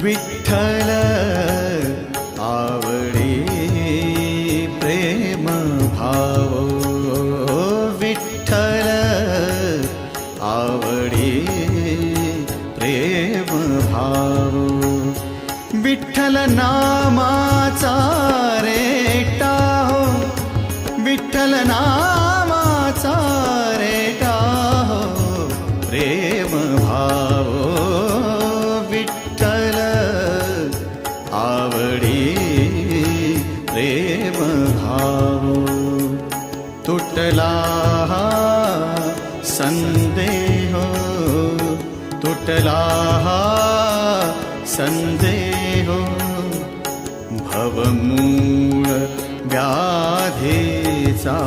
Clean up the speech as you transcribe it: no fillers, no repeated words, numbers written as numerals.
विठ्ठल आवडी प्रेम भाव, विठ्ठल आवडी प्रेम भाव, विठ्ठल नामाचा रेटा हो, विठ्ठल नामाचा रेटा हो प्रेम भाव, विठ्ठल आवडी प्रेम भाव. तुटला संदेह, तुटला संदेह, भवमूळ व्याधीचा